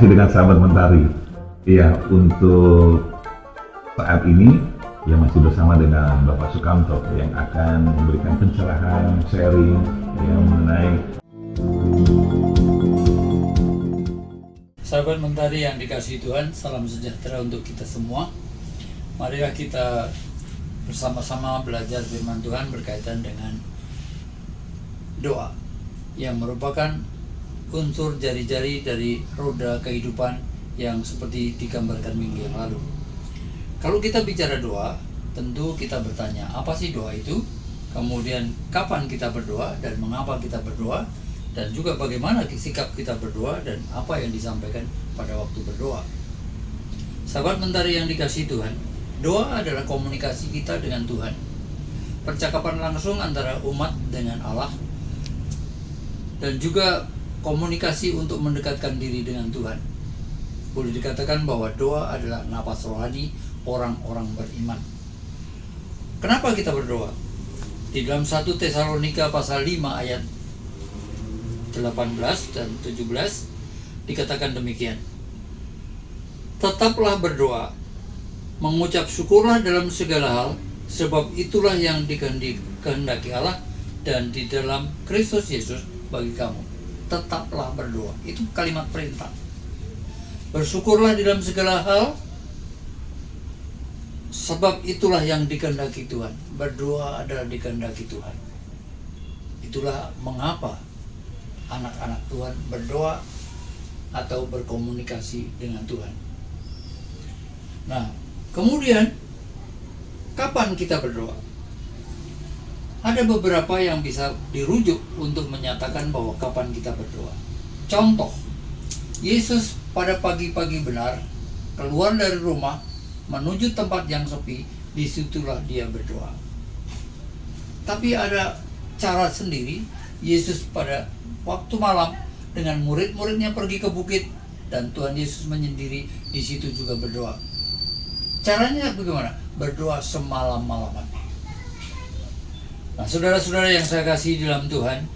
kasih dengan sahabat Mentari. Ya, untuk saat ini ya masih bersama dengan Bapak Sukamto yang akan memberikan pencerahan, sharing yang mengenai sahabat Mentari yang dikasihi Tuhan. Salam sejahtera untuk kita semua. Marilah kita bersama-sama belajar firman Tuhan berkaitan dengan doa yang merupakan unsur jari-jari dari roda kehidupan yang seperti digambarkan minggu yang lalu. Kalau kita bicara doa, tentu kita bertanya, apa sih doa itu? Kemudian kapan kita berdoa dan mengapa kita berdoa? Dan juga bagaimana sikap kita berdoa dan apa yang disampaikan pada waktu berdoa. Sahabat Mentari yang dikasihi Tuhan, doa adalah komunikasi kita dengan Tuhan. Percakapan langsung antara umat dengan Allah. Dan juga komunikasi untuk mendekatkan diri dengan Tuhan. Boleh dikatakan bahwa doa adalah napas rohani orang-orang beriman. Kenapa kita berdoa? Di dalam 1 Tesalonika pasal 5 ayat 18 dan 17 dikatakan demikian. Tetaplah berdoa, mengucap syukurlah dalam segala hal, sebab itulah yang dikehendaki Allah dan di dalam Kristus Yesus bagi kamu. Tetaplah berdoa. Itu kalimat perintah. Bersyukurlah di dalam segala hal, sebab itulah yang dikehendaki Tuhan. Berdoa adalah dikehendaki Tuhan. Itulah mengapa anak-anak Tuhan berdoa atau berkomunikasi dengan Tuhan. Nah, kemudian kapan kita berdoa? Ada beberapa yang bisa dirujuk untuk menyatakan bahwa kapan kita berdoa. Contoh, Yesus pada pagi-pagi benar keluar dari rumah menuju tempat yang sepi, disitulah dia berdoa. Tapi ada cara sendiri, Yesus pada waktu malam dengan murid-muridnya pergi ke bukit dan Tuhan Yesus menyendiri di situ juga berdoa. Caranya bagaimana? Berdoa semalam-malaman. Nah, saudara-saudara yang saya kasih dalam Tuhan,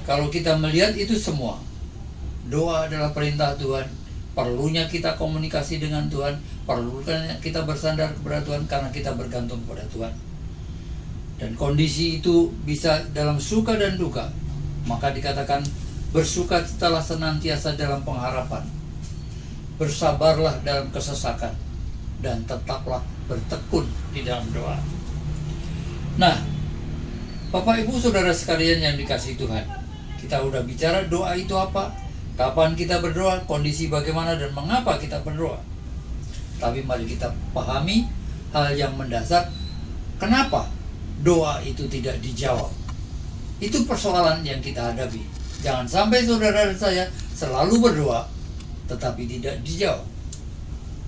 kalau kita melihat itu semua, doa adalah perintah Tuhan, perlunya kita komunikasi dengan Tuhan, perlunya kita bersandar kepada Tuhan karena kita bergantung kepada Tuhan. Dan kondisi itu bisa dalam suka dan duka. Maka dikatakan bersukacitalah senantiasa dalam pengharapan, bersabarlah dalam kesesakan, dan tetaplah bertekun di dalam doa. Nah, Bapak Ibu Saudara sekalian yang dikasihi Tuhan, kita udah bicara doa itu apa, kapan kita berdoa, kondisi bagaimana dan mengapa kita berdoa. Tapi mari kita pahami hal yang mendasar, kenapa doa itu tidak dijawab. Itu persoalan yang kita hadapi. Jangan sampai saudara dan saya selalu berdoa tetapi tidak dijawab.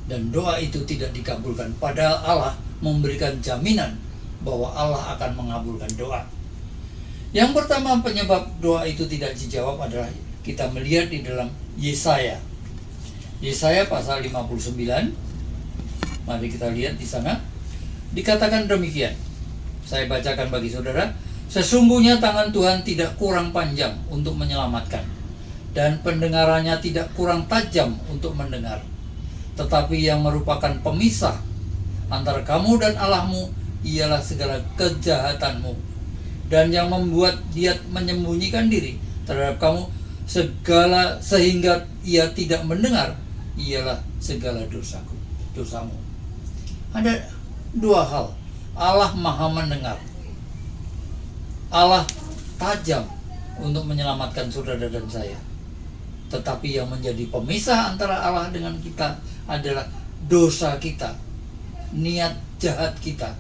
Dan doa itu tidak dikabulkan. Padahal Allah memberikan jaminan bahwa Allah akan mengabulkan doa. Yang pertama penyebab doa itu tidak dijawab adalah kita melihat di dalam Yesaya. Yesaya pasal 59. Mari kita lihat di sana. Dikatakan demikian. Saya bacakan bagi saudara. Sesungguhnya tangan Tuhan tidak kurang panjang untuk menyelamatkan, dan pendengarannya tidak kurang tajam untuk mendengar. Tetapi yang merupakan pemisah antara kamu dan Allahmu ialah segala kejahatanmu, dan yang membuat dia menyembunyikan diri terhadap kamu sehingga ia tidak mendengar ialah segala dosamu. Ada dua hal. Allah Maha mendengar. Allah tajam untuk menyelamatkan saudara dan saya. Tetapi yang menjadi pemisah antara Allah dengan kita adalah dosa kita, niat jahat kita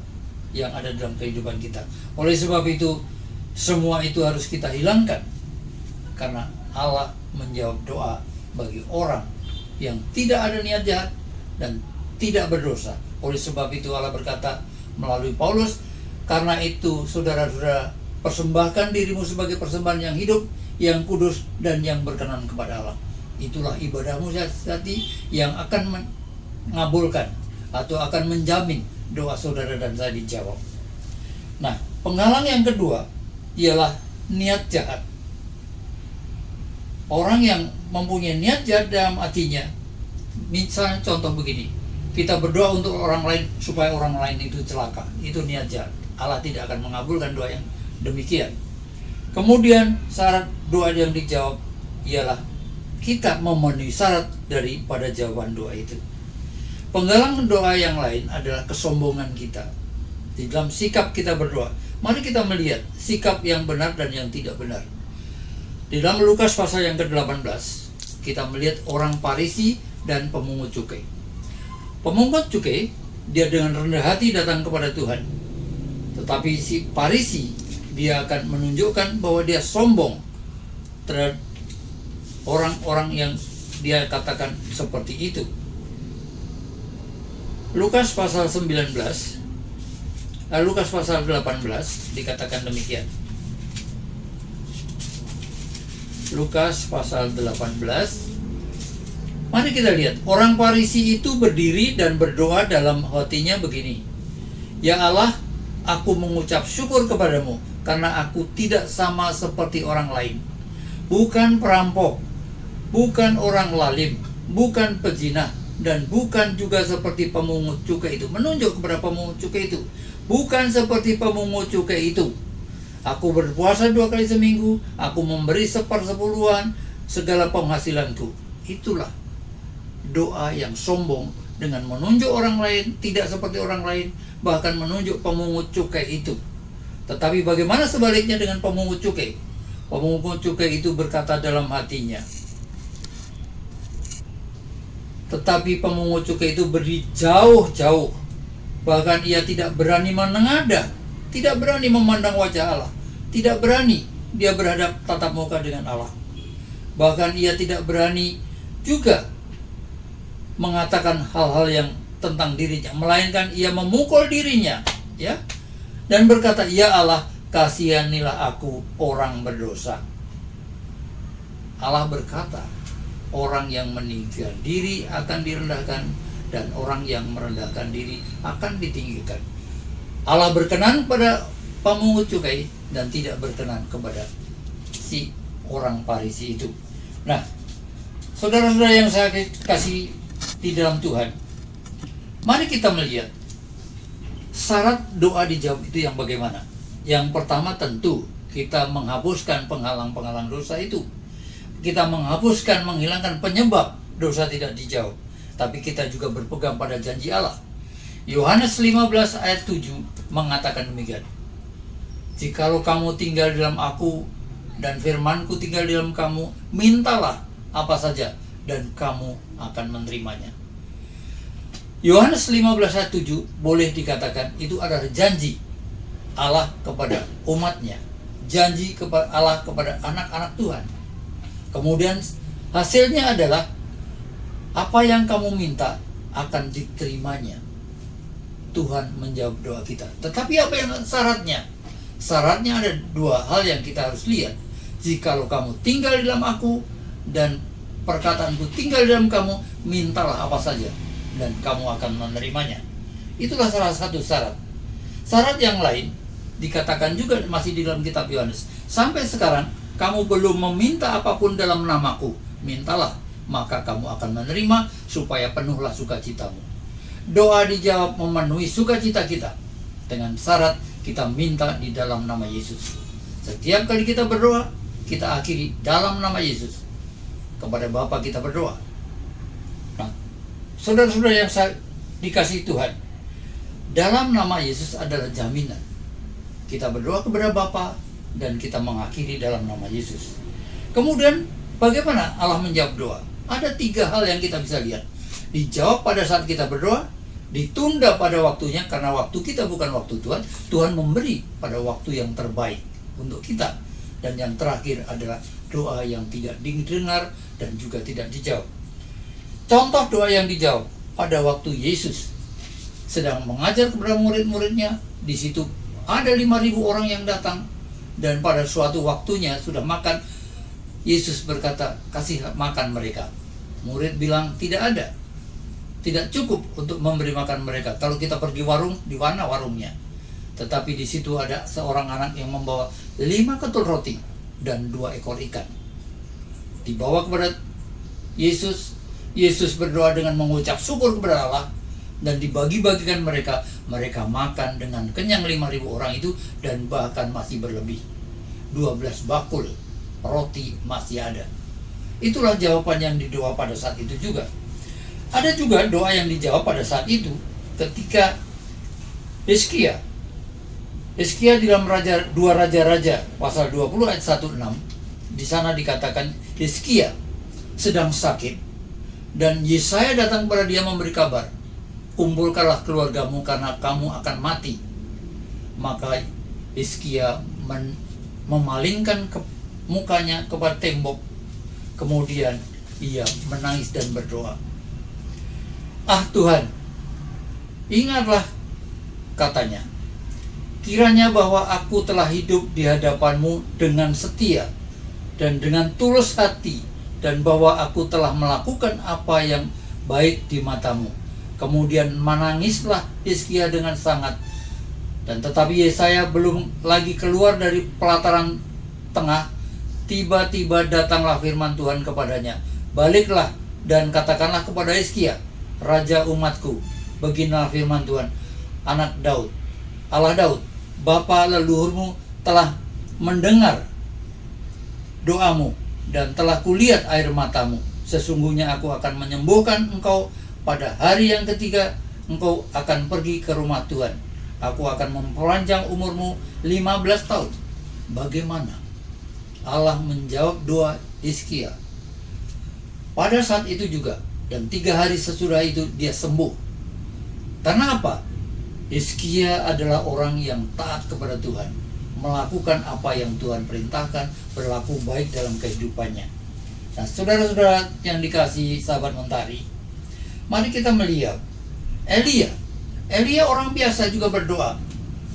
yang ada dalam kehidupan kita. Oleh sebab itu, semua itu harus kita hilangkan. Karena Allah menjawab doa bagi orang yang tidak ada niat jahat dan tidak berdosa. Oleh sebab itu Allah berkata melalui Paulus, karena itu saudara-saudara, persembahkan dirimu sebagai persembahan yang hidup, yang kudus, dan yang berkenan kepada Allah. Itulah ibadahmu sejati yang akan mengabulkan atau akan menjamin doa saudara dan saya dijawab. Nah, penghalang yang kedua ialah niat jahat. Orang yang mempunyai niat jahat dalam hatinya, misalnya contoh begini, kita berdoa untuk orang lain supaya orang lain itu celaka, itu niat jahat. Allah tidak akan mengabulkan doa yang demikian. Kemudian syarat doa yang dijawab ialah kita memenuhi syarat daripada jawaban doa itu. Penggalang doa yang lain adalah kesombongan kita di dalam sikap kita berdoa. Mari kita melihat sikap yang benar dan yang tidak benar. Di dalam Lukas pasal yang ke-18, kita melihat orang Farisi dan pemungut cukai. Pemungut cukai, dia dengan rendah hati datang kepada Tuhan. Tetapi si Farisi, dia akan menunjukkan bahwa dia sombong terhadap orang-orang yang dia katakan seperti itu. Lukas pasal 19, Lukas pasal 18 dikatakan demikian. Lukas pasal 18. Mari kita lihat, orang Farisi itu berdiri dan berdoa dalam hatinya begini. Ya Allah, aku mengucap syukur kepadamu karena aku tidak sama seperti orang lain. Bukan perampok, bukan orang lalim, bukan pezina, dan bukan juga seperti pemungut cukai itu. Menunjuk kepada pemungut cukai itu. Bukan seperti pemungut cukai itu. Aku berpuasa 2 kali seminggu, aku memberi 1/10 segala penghasilanku. Itulah doa yang sombong dengan menunjuk orang lain, tidak seperti orang lain, bahkan menunjuk pemungut cukai itu. Tetapi bagaimana sebaliknya dengan pemungut cukai? Pemungut cukai itu berkata dalam hatinya. Tetapi pemungut cukai itu berdiri jauh-jauh. Bahkan ia tidak berani menengadah, tidak berani memandang wajah Allah, tidak berani dia berhadap tatap muka dengan Allah. Bahkan ia tidak berani juga mengatakan hal-hal yang tentang dirinya, melainkan ia memukul dirinya, ya, dan berkata, ya Allah, kasihanilah aku orang berdosa. Allah berkata, orang yang meninggikan diri akan direndahkan, dan orang yang merendahkan diri akan ditinggikan. Allah berkenan pada pemungut cukai dan tidak berkenan kepada si orang Farisi itu. Nah, saudara-saudara yang saya kasih di dalam Tuhan, mari kita melihat syarat doa dijawab itu yang bagaimana. Yang pertama tentu kita menghapuskan penghalang-penghalang dosa itu. Kita menghapuskan, menghilangkan penyebab dosa tidak dijawab. Tapi kita juga berpegang pada janji Allah. Yohanes 15 ayat 7 mengatakan demikian. Jikalau kamu tinggal dalam aku dan firmanku tinggal dalam kamu, mintalah apa saja dan kamu akan menerimanya. Yohanes 15 ayat 7 boleh dikatakan itu adalah janji Allah kepada umatnya. Janji kepada Allah kepada anak-anak Tuhan. Kemudian hasilnya adalah apa yang kamu minta akan diterimanya. Tuhan menjawab doa kita. Tetapi apa yang syaratnya? Syaratnya ada 2 hal yang kita harus lihat. Jikalau kamu tinggal di dalam aku dan perkataanku tinggal di dalam kamu, mintalah apa saja dan kamu akan menerimanya. Itulah salah satu syarat. Syarat yang lain dikatakan juga masih di dalam kitab Yohanes. Sampai sekarang kamu belum meminta apapun dalam namaku, mintalah, maka kamu akan menerima supaya penuhlah sukacitamu. Doa dijawab memenuhi sukacita kita dengan syarat kita minta di dalam nama Yesus. Setiap kali kita berdoa, kita akhiri dalam nama Yesus. Kepada Bapa kita berdoa. Nah, saudara-saudara yang saya dikasihi Tuhan, dalam nama Yesus adalah jaminan. Kita berdoa kepada Bapa dan kita mengakhiri dalam nama Yesus. Kemudian bagaimana Allah menjawab doa? Ada 3 hal yang kita bisa lihat. Dijawab pada saat kita berdoa, ditunda pada waktunya karena waktu kita bukan waktu Tuhan. Tuhan memberi pada waktu yang terbaik untuk kita. Dan yang terakhir adalah doa yang tidak didengar dan juga tidak dijawab. Contoh doa yang dijawab pada waktu Yesus sedang mengajar kepada murid-muridnya. Di situ ada 5.000 orang yang datang, dan pada suatu waktunya sudah makan. Yesus berkata, kasih makan mereka. Murid bilang, tidak ada, tidak cukup untuk memberi makan mereka. Kalau kita pergi warung, di mana warungnya? Tetapi di situ ada seorang anak yang membawa 5 ketul roti dan 2 ekor ikan. dibawa kepada Yesus. Yesus berdoa dengan mengucap syukur kepada Allah, dan dibagi-bagikan mereka. Mereka makan dengan kenyang 5.000 orang itu, dan bahkan masih berlebih. 12 bakul roti masih ada. Itulah jawaban yang didoa pada saat itu juga. Ada juga doa yang dijawab pada saat itu ketika Hizkia di dalam 2 Raja-Raja pasal 20 ayat 1-6, di sana dikatakan Hizkia sedang sakit, dan Yesaya datang kepada dia memberi kabar, kumpulkanlah keluargamu karena kamu akan mati. Maka Hizkia memalingkan mukanya kepada tembok, kemudian ia menangis dan berdoa. Ah Tuhan, ingatlah, katanya, kiranya bahwa aku telah hidup di hadapan-Mu dengan setia dan dengan tulus hati, dan bahwa aku telah melakukan apa yang baik di mata-Mu. Kemudian menangislah Hizkia dengan sangat. Dan tetapi Yesaya belum lagi keluar dari pelataran tengah, tiba-tiba datanglah firman Tuhan kepadanya. Baliklah dan katakanlah kepada Hizkia, raja umatku, beginilah firman Tuhan, anak Daud, Allah Daud, bapa leluhurmu telah mendengar doamu, dan telah kulihat air matamu. Sesungguhnya aku akan menyembuhkan engkau pada hari yang ketiga. Engkau akan pergi ke rumah Tuhan. Aku akan memperpanjang umurmu 15 tahun. Bagaimana Allah menjawab doa Hizkia? Pada saat itu juga, dan 3 hari sesudah itu dia sembuh. Karena apa? Hizkia adalah orang yang taat kepada Tuhan, melakukan apa yang Tuhan perintahkan, berlaku baik dalam kehidupannya. Nah, saudara-saudara yang dikasihi sahabat Mentari, mari kita melihat Elia orang biasa juga berdoa.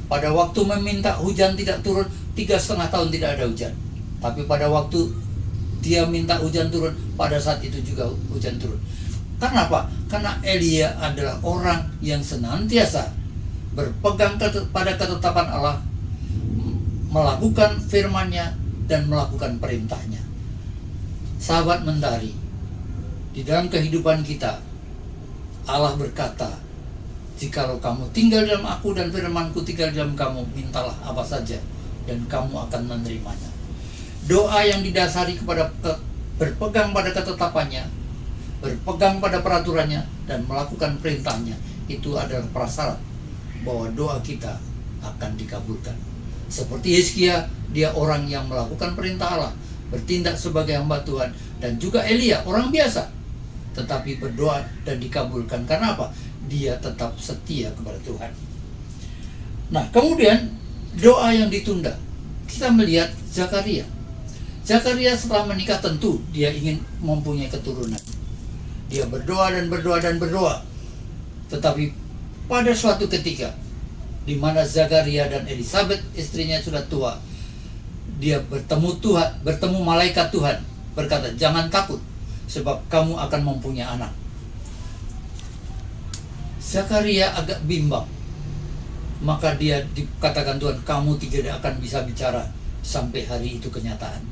Pada waktu meminta hujan tidak turun, 3,5 tahun tidak ada hujan. Tapi pada waktu dia minta hujan turun, pada saat itu juga hujan turun. Karena apa? Karena Elia adalah orang yang senantiasa berpegang pada ketetapan Allah, melakukan firman-Nya dan melakukan perintahnya. Sahabat Mentari, di dalam kehidupan kita, Allah berkata, jikalau kamu tinggal dalam aku dan firman-Ku tinggal dalam kamu, mintalah apa saja dan kamu akan menerimanya. Doa yang didasari kepada berpegang pada ketetapannya, berpegang pada peraturannya, dan melakukan perintahnya, itu adalah prasyarat bahwa doa kita akan dikabulkan. Seperti Hizkia, dia orang yang melakukan perintah Allah, bertindak sebagai hamba Tuhan. Dan juga Elia, orang biasa, tetapi berdoa dan dikabulkan. Karena apa? Dia tetap setia kepada Tuhan. Nah, kemudian doa yang ditunda. Kita melihat Zakaria. Zakaria setelah menikah tentu dia ingin mempunyai keturunan. Dia berdoa dan berdoa dan berdoa. Tetapi pada suatu ketika, di mana Zakaria dan Elisabeth istrinya sudah tua, dia bertemu malaikat Tuhan, berkata, jangan takut, sebab kamu akan mempunyai anak. Zakaria agak bimbang. Maka dia dikatakan Tuhan, kamu tidak akan bisa bicara sampai hari itu kenyataan.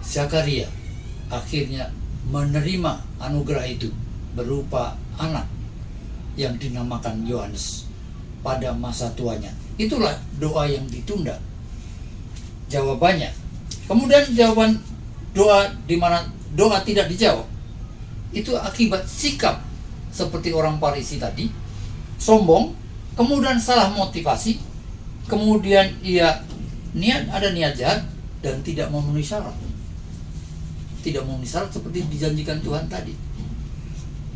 Zakaria akhirnya menerima anugerah itu berupa anak yang dinamakan Yohanes pada masa tuanya. Itulah doa yang ditunda. Jawabannya. Kemudian jawaban doa di mana doa tidak dijawab, itu akibat sikap seperti orang Farisi tadi, sombong, kemudian salah motivasi, kemudian ia ada niat jahat dan tidak memenuhi syarat. Tidak memenuhi syarat seperti dijanjikan Tuhan tadi.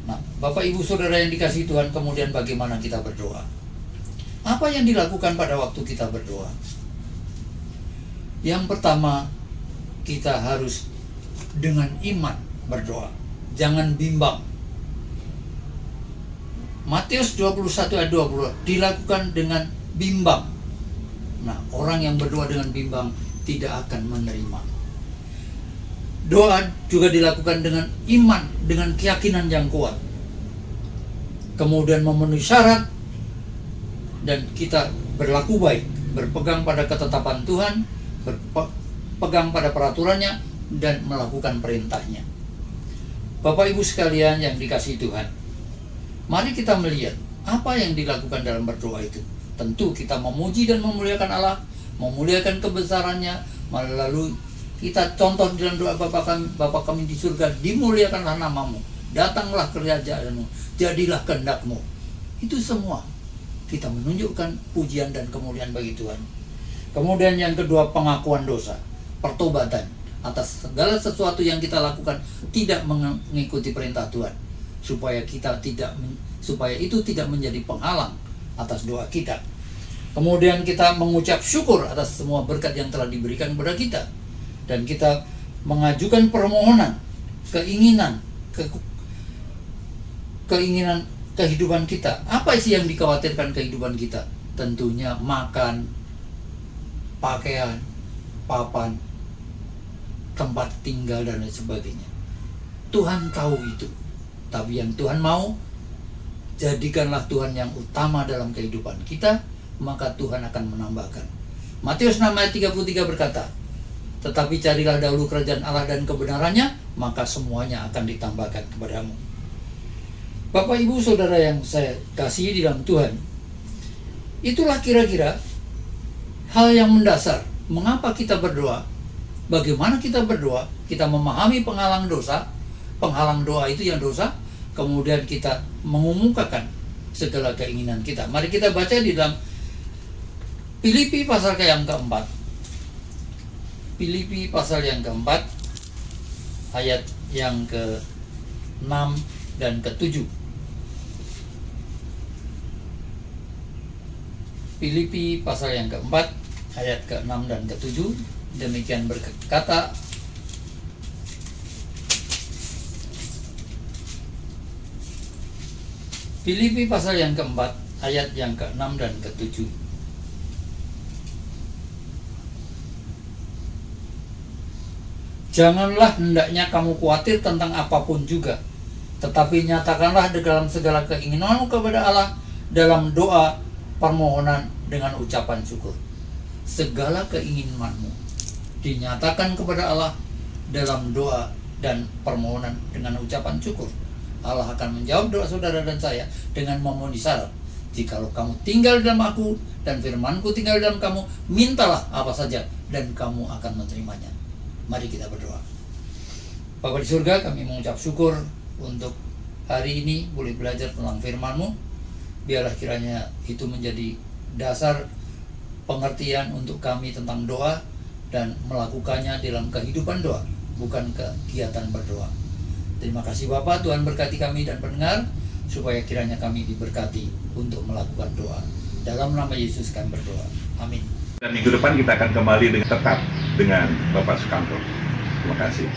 Nah, Bapak Ibu Saudara yang dikasihi Tuhan, kemudian bagaimana kita berdoa? Apa yang dilakukan pada waktu kita berdoa? Yang pertama, kita harus dengan iman berdoa. Jangan bimbang. Matius 21 ayat 20 dilakukan dengan bimbang. Nah, orang yang berdoa dengan bimbang tidak akan menerima. Doa juga dilakukan dengan iman, dengan keyakinan yang kuat. Kemudian memenuhi syarat, dan kita berlaku baik, berpegang pada ketetapan Tuhan, berpegang pada peraturannya, dan melakukan perintahnya. Bapak Ibu sekalian yang dikasihi Tuhan, mari kita melihat apa yang dilakukan dalam berdoa itu. Tentu kita memuji dan memuliakan Allah, memuliakan kebesarannya, melalui kita contoh dalam doa Bapa kami di surga, dimuliakanlah namamu, datanglah kerajaanmu, jadilah kehendakmu. Itu semua kita menunjukkan pujian dan kemuliaan bagi Tuhan. Kemudian yang kedua, pengakuan dosa, pertobatan atas segala sesuatu yang kita lakukan tidak mengikuti perintah Tuhan, supaya itu tidak menjadi penghalang atas doa kita. Kemudian kita mengucap syukur atas semua berkat yang telah diberikan kepada kita, dan kita mengajukan permohonan, keinginan kehidupan kita. Apa sih yang dikhawatirkan kehidupan kita? Tentunya makan, pakaian, papan, tempat tinggal, dan lain sebagainya. Tuhan tahu itu. Tapi yang Tuhan mau, jadikanlah Tuhan yang utama dalam kehidupan kita, maka Tuhan akan menambahkan. Matius 6 ayat 33 berkata, tetapi carilah dahulu kerajaan Allah dan kebenarannya, maka semuanya akan ditambahkan kepadamu. Bapak Ibu Saudara yang saya kasihi di dalam Tuhan, itulah kira-kira hal yang mendasar mengapa kita berdoa. Bagaimana kita berdoa? Kita memahami penghalang dosa, penghalang doa itu yang dosa, kemudian kita mengumumkakan segala keinginan kita. Mari kita baca di dalam Filipi pasal yang keempat. Filipi pasal yang keempat, ayat yang ke-6 dan ke-7. Filipi pasal yang keempat, ayat ke-6 dan ke-7, demikian berkata, Filipi pasal yang keempat, ayat yang ke-6 dan ke-7. Janganlah hendaknya kamu khawatir tentang apapun juga, tetapi nyatakanlah di dalam segala keinginanmu kepada Allah dalam doa, permohonan dengan ucapan syukur. Segala keinginanmu dinyatakan kepada Allah dalam doa dan permohonan dengan ucapan syukur. Allah akan menjawab doa saudara dan saya dengan memenuhi syarat. Jikalau kamu tinggal dalam aku dan firmanku tinggal dalam kamu, mintalah apa saja dan kamu akan menerimanya. Mari kita berdoa. Bapa di surga, kami mengucap syukur untuk hari ini boleh belajar tentang firman-Mu. Biarlah kiranya itu menjadi dasar pengertian untuk kami tentang doa dan melakukannya dalam kehidupan doa, bukan kegiatan berdoa. Terima kasih Bapa, Tuhan berkati kami dan pendengar, supaya kiranya kami diberkati untuk melakukan doa. Dalam nama Yesus kami berdoa. Amin. Dan minggu depan kita akan kembali tetap dengan Bapak Sukamto. Terima kasih.